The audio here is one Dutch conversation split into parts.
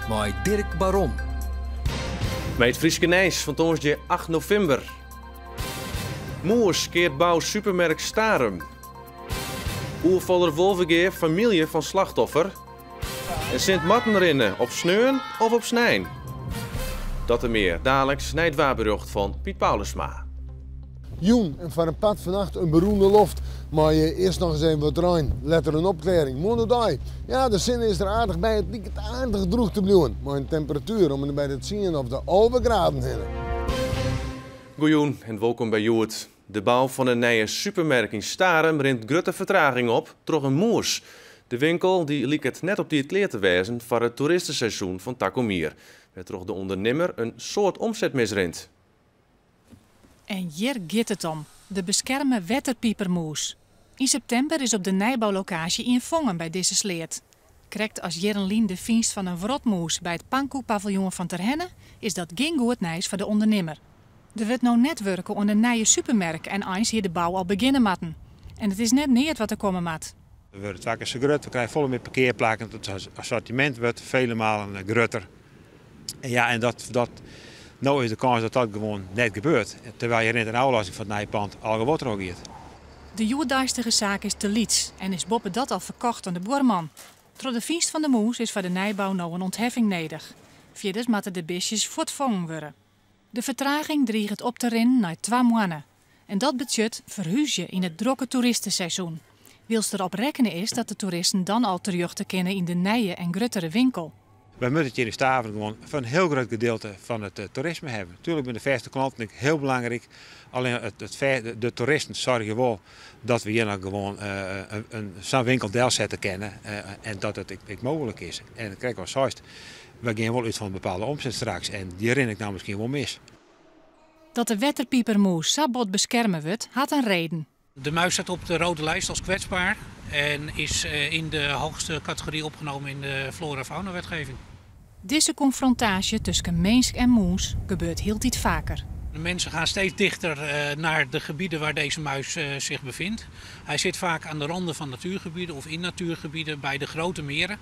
met Dirk Baron. Met het Frieske Nijs van woensdag 8 november. Moers keert bouw supermerk Starum. Oervaller Wolvengeer, familie van slachtoffer. En Sint-Martenrinnen op sneun of op snijn. Dat en meer dadelijks na het waarberucht van Piet Paulusma. Joen en van een pad vannacht een beroemde loft. Maar je eerst nog eens even wat ruim. Letter een opklaring. Monodai. Ja, de zin is er aardig bij. Het lijkt aardig droog te blijven. Maar een temperatuur om er bij het zien op de overgraden heen. Goeien en welkom bij Joet. De bouw van een nieuwe supermerk in Starum rint grote vertraging op door een moers. De winkel die liep het net op die het leer te wijzen voor het toeristenseizoen van Takomier. Met toch de ondernemer een soort omzet misrint. En hier gaat het om. De beschermen wetterpiepermoes. In september is op de nijbouwlocatie invangen bij deze sleet. Krijgt als Jerenlien de vindst van een wrotmoes bij het Pankoe-paviljoen van Terhenne, is dat geen goed nieuws voor de ondernemer. Er wordt nou net werken aan een nieuwe supermerk en eens hier de bouw al beginnen matten. En het is net niet wat er komen mat. We worden vaak eens groot, we krijgen volle met parkeerplakken, het assortiment wordt vele malen groter. En ja, en dat nou is de kans dat dat gewoon net gebeurt. Terwijl je in een aflossing van het nijpand al gewoon er ook gaat. De joerduistige zaak is te Lieds en is Boppe dat al verkocht aan de boerman. Door de vindst van de moes is voor de nijbouw nou een ontheffing nodig. Verder moeten de bisjes voortvangen worden. De vertraging dreigt het op te rennen naar 2 maanden. En dat budget verhuis je in het drukke toeristenseizoen. Wils erop rekenen is dat de toeristen dan al terug te kennen in de nieuwe en gruttere winkel. Wij moeten het hier in Staveren gewoon van een heel groot gedeelte van het toerisme hebben. Natuurlijk zijn de verste klanten heel belangrijk. Alleen de toeristen zorgen wel dat we hier nog gewoon zo'n winkel zetten kennen en dat het mogelijk is. En kijk wel zoist, we gaan wel uit van een bepaalde omzet straks en die herinner ik nou misschien wel mis. Dat de wetterpiepermoes sabot beschermen wordt, had een reden. De muis staat op de rode lijst als kwetsbaar en is in de hoogste categorie opgenomen in de flora-fauna-wetgeving. Deze confrontatie tussen mens en moes gebeurt heel iets vaker. De mensen gaan steeds dichter naar de gebieden waar deze muis zich bevindt. Hij zit vaak aan de randen van natuurgebieden of in natuurgebieden bij de grote meren.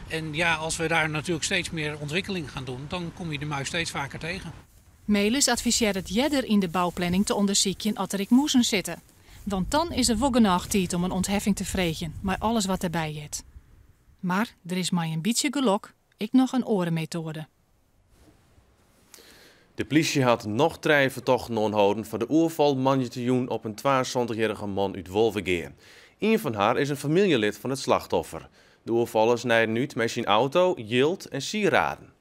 En ja, als we daar natuurlijk steeds meer ontwikkeling gaan doen, dan kom je de muis steeds vaker tegen. Melis adviseert het jeder in de bouwplanning te onderzoeken als er moesten zitten. Want dan is er wel genoeg tijd om een ontheffing te vregen, maar alles wat erbij zit. Maar er is maar een beetje geluk, ik nog een orenmethode. De politie had nog 3 vertochten aangehouden voor de oerval manjetioen op een 22-jarige man uit Wolvengeer. Een van haar is een familielid van het slachtoffer. De oervallers snijden nu met zijn auto, jild en sieraden.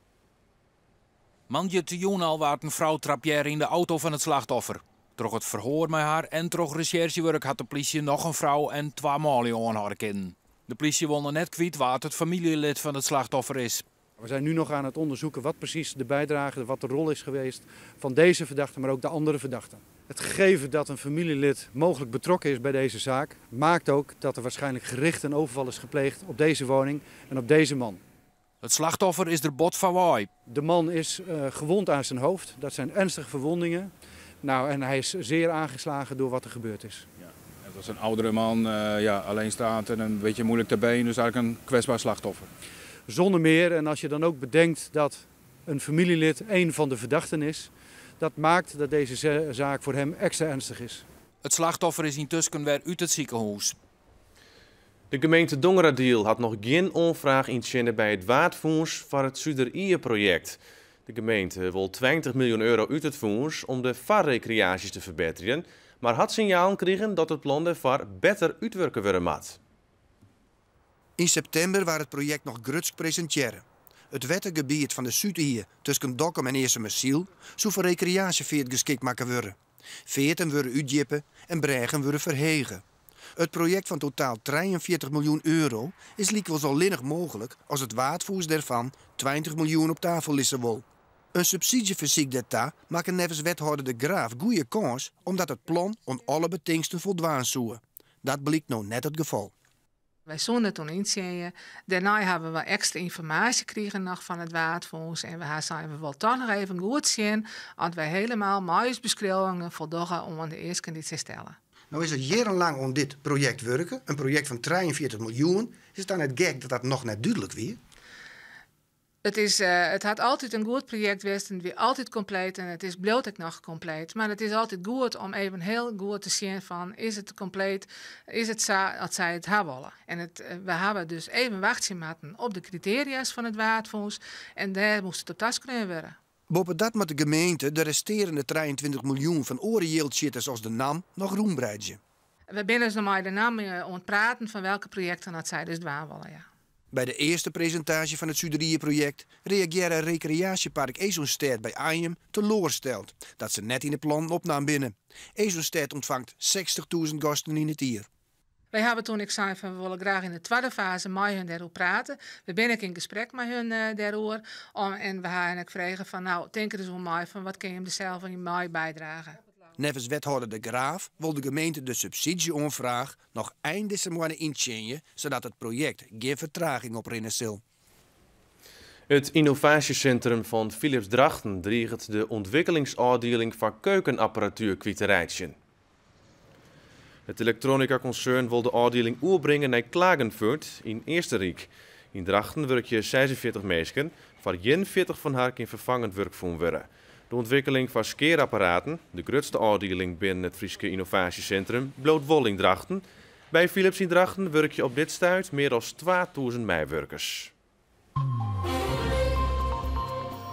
Manjetioen al waart een vrouw trappier in de auto van het slachtoffer. Door het verhoor met haar en door recherchewerk had de politie nog een vrouw en 2 mannen aanhouden. De politie wil nog net kwijt wat het familielid van het slachtoffer is. We zijn nu nog aan het onderzoeken wat precies de bijdrage, wat de rol is geweest van deze verdachte, maar ook de andere verdachten. Het gegeven dat een familielid mogelijk betrokken is bij deze zaak, maakt ook dat er waarschijnlijk gericht een overval is gepleegd op deze woning en op deze man. Het slachtoffer is er bot van waai. De man is gewond aan zijn hoofd, dat zijn ernstige verwondingen. Nou, en hij is zeer aangeslagen door wat er gebeurd is. Ja, dat is een oudere man, alleen staat en een beetje moeilijk te been, dus eigenlijk een kwetsbaar slachtoffer. Zonder meer, en als je dan ook bedenkt dat een familielid een van de verdachten is, dat maakt dat deze zaak voor hem extra ernstig is. Het slachtoffer is intussen weer uit het ziekenhuis. De gemeente Dongeradiel had nog geen aanvraag inzenden bij het waardfonds voor het Zuider-Ier-project. De gemeente wil 20 miljoen euro uit het fonds om de vaarrecreaties te verbeteren, maar had signaal gekregen dat het plan ervoor beter uitwerken worden moet. In september was het project nog grutsk presenteren. Het wettergebied van de Zuidier tussen Dokkum en Eersemissiel zou voor recreatieveert geschikt maken worden. Veerten worden uitjippen en bregen worden verhegen. Het project van totaal 43 miljoen euro is likwijl zo linnig mogelijk als het waardvoers daarvan 20 miljoen op tafel lissen wil. Een subsidie voor Sigdetta maakt nevens wethouder De Graaf goede kans omdat het plan aan alle betingsten voldaan zou. Dat blijkt nou net het geval. Wij zonden toen inzien. Daarna hebben we extra informatie gekregen nog van het waardfonds. En we zijn we wel toch nog even goed zien. Want wij helemaal maïsbeschrijvingen voldoen om aan de eerste keer te stellen. Nou is het jarenlang aan dit project werken. Een project van 43 miljoen. Is het dan het gek dat dat nog net duidelijk weer? Het had altijd een goed project geweest en weer altijd compleet en het is bloot ook nog compleet. Maar het is altijd goed om even heel goed te zien van, is het compleet, is het zo als zij het hebben willen. En we hebben dus even wachten op de criteria's van het waardfonds en daar moest het op tas kunnen worden. Boven dat moet de gemeente de resterende 23 miljoen van orenjeeldschitters als de NAM nog roembreidje. We zijn dus nog maar de NAM ontpraten van welke projecten dat zij dus dwaan willen, ja. Bij de eerste presentatie van het Zuiderieën-project reageerde recreatiepark Ezonstad bij Arnhem teleurgesteld dat ze net in de plan opnam binnen. Ezonstad ontvangt 60.000 gasten in het jaar. Wij hebben toen ik zei van we willen graag in de tweede fase met hun daarover praten. We zijn ook in gesprek met hun daarover. En we hebben gevraagd van nou, denk er eens om mij van wat kun je hem er zelf aan mij bijdragen. Nevens wethouder De Graaf wil de gemeente de subsidieonvraag nog eind december inchecken, zodat het project geen vertraging oprinnen zal. Het innovatiecentrum van Philips Drachten dreigt de ontwikkelingsafdeling van keukenapparatuur kwijt te rijden. Het elektronica-concern wil de afdeling oerbrengen naar Klagenfurt in Eersterijk. In Drachten werk je 46 mensen, waar 41 van haar in vervangend werk voor worden. De ontwikkeling van skeerapparaten, de grootste afdeling binnen het Frieske Innovatiecentrum, bloot wol in Drachten. Bij Philips in Drachten werk je op dit stuit meer dan 2000 meewerkers.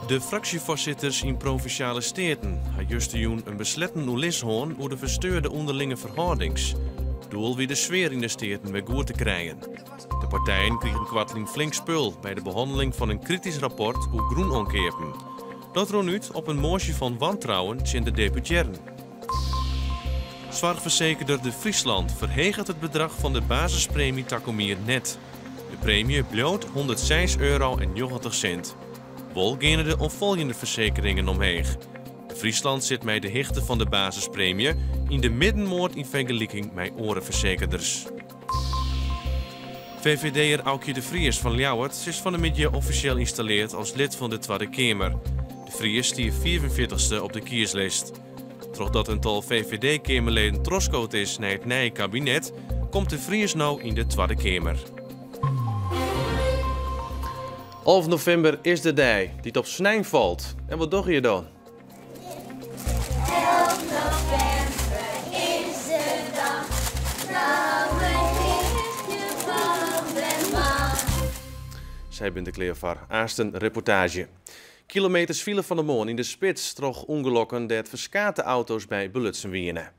De fractievoorzitters in provinciale steden hebben juist een besletten oelishoorn over de versteurde onderlinge verhoudings. Doel weer de sfeer in de steden weer goed te krijgen. De partijen kregen kwartling flink spul bij de behandeling van een kritisch rapport over groenonkeerpen. Dat rond uit op een moosje van wantrouwen in de deputeren. Zorgverzekerder De Friesland verhegelt het bedrag van de basispremie Tacomier net. De premie bloot €106,90. Wel gaan de opvolgende verzekeringen omheen. De Friesland zit met de hichte van de basispremie in de middenmoord in vergelijking met orenverzekerders. VVD'er Aukje de Vries van Ljouwert is van de middag officieel geïnstalleerd als lid van de Tweede Kamer. De Vries stier 44ste op de kieslijst. Doordat een tal VVD-kamerleden troskoot is naar het nieuwe kabinet, komt de Vries nou in de Tweede Kamer. 11 november is de dag die het op snijn valt. En wat doe je dan? 11 november is de dag, nou het lichtje van de maan. Zij bent de kleervar. Aasten reportage. Kilometers file van de Moon in de spits troch ongelokken dat verskate auto's bij Belutsen wienen.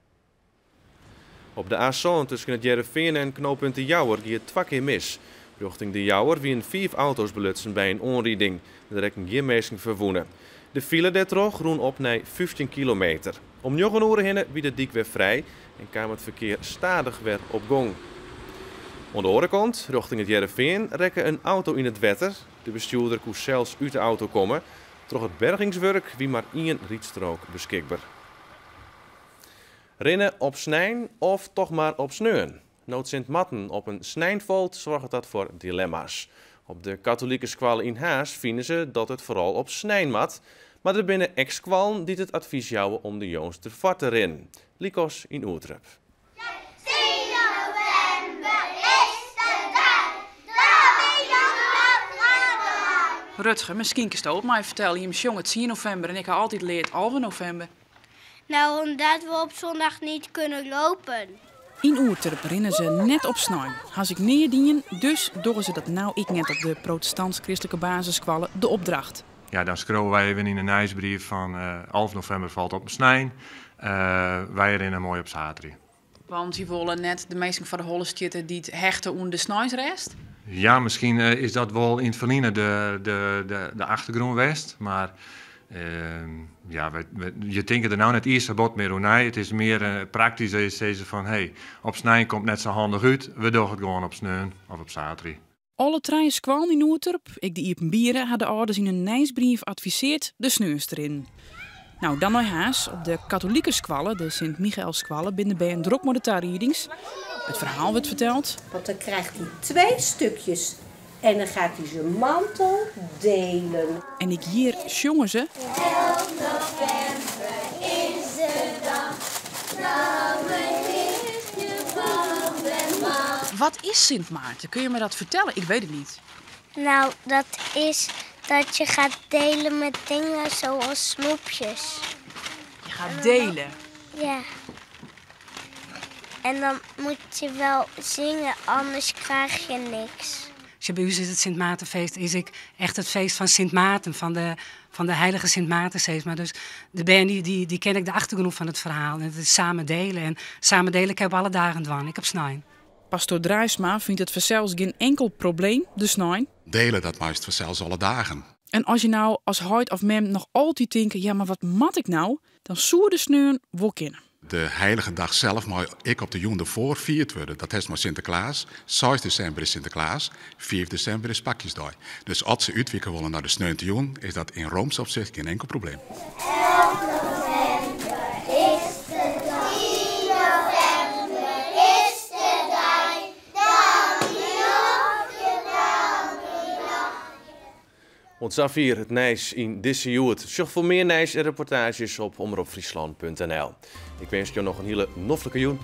Op de A1 tussen het Jereveen en knooppunt de Jouwer ging het 2 keer mis. Richting de Jouwer wien 5 auto's belutsen bij een onrijding. Er rekken geen mensen verwoenen. De file der troch roen op naar 15 kilometer. Om 9 uur heen wie de dik weer vrij en kwam het verkeer stadig weer op gang. Aan de andere kant, richting het Jereveen, rekken een auto in het wetter. De bestuurder kon zelfs uit de auto komen. Troch het bergingswerk wie maar 1 rietstrook beschikbaar. Rennen op snijn of toch maar op sneun? Nood Sint-Matten op een snijn valt, zorgt dat voor dilemma's. Op de katholieke squal in Haas vinden ze dat het vooral op snijn mat. Maar er binnen ex-squallen die het advies jouwen om de jongens te vatten erin. Likos in Oertrup. Rutger, misschien kan je het mij vertellen. Je jong het 10 november en ik heb altijd leerd 11 november. Nou, omdat we op zondag niet kunnen lopen. In Oertrup rennen ze net op snij. Als ik neerdien, dus doen ze dat nou ik net op de protestants-christelijke basisscholen de opdracht. Ja, dan schrijven wij even in een nieuwsbrief van 11 november valt op een snij. Wij rennen mooi op zaterdag. Want die willen net de meesten van de holle zitten die het hechten onder de snijsrest. Ja, misschien is dat wel in het verliezen de achtergrond west, maar ja, je denkt er nou net eerst bot meer hoe nee. Het is meer praktisch is deze van hey, op snij komt net zo handig uit, we doen het gewoon op sneun of op zaterdag. Alle treien squallen in Oertrup, ik de Iepenbieren, hadden ouders in een nieuwsbrief adviseerd de sneus erin. Nou, dan naar Haas. Op de katholieke squallen, de Sint-Michaels-squallen, binnen bij een druk readings. Het verhaal wordt verteld. Want dan krijgt hij 2 stukjes en dan gaat hij zijn mantel delen. En ik hier jongen ze. 11 november is de dag, nou het lichtje van de maan. Wat is Sint Maarten? Kun je me dat vertellen? Ik weet het niet. Nou, dat is Dat je gaat delen met dingen zoals snoepjes. Je gaat delen? Ja. En dan moet je wel zingen, anders krijg je niks. Bij u is het Sint Maartenfeest, is ik echt het feest van Sint Maarten, van de heilige Sint Maarten. Maar dus de band die ken ik de achtergrond van het verhaal. En het is samen delen. En samen delen ik heb alle dagen dwan. Ik heb snijn. Pastoor Drijsma vindt het vanzelfs geen enkel probleem, de snijn. Delen dat meest vanzelfs alle dagen. En als je nou als huid of mem nog altijd denkt, ja maar wat mat ik nou? Dan zoer de sneun wel kennen. De heilige dag zelf maar ik op de joen ervoor vierd worden. Dat is maar Sinterklaas. 6 december is Sinterklaas. 4 december is Pakjesdag. Dus als ze uitwikken willen naar de sneun te joen, is dat in Rooms opzicht geen enkel probleem. 11 november is de dag. 10 november is de dag. Want Zafir, het Nijs in deze joet. Zorg voor meer Nijs en reportages op omroepfriesland.nl. Ik wens je nog een hele noffelijke joen.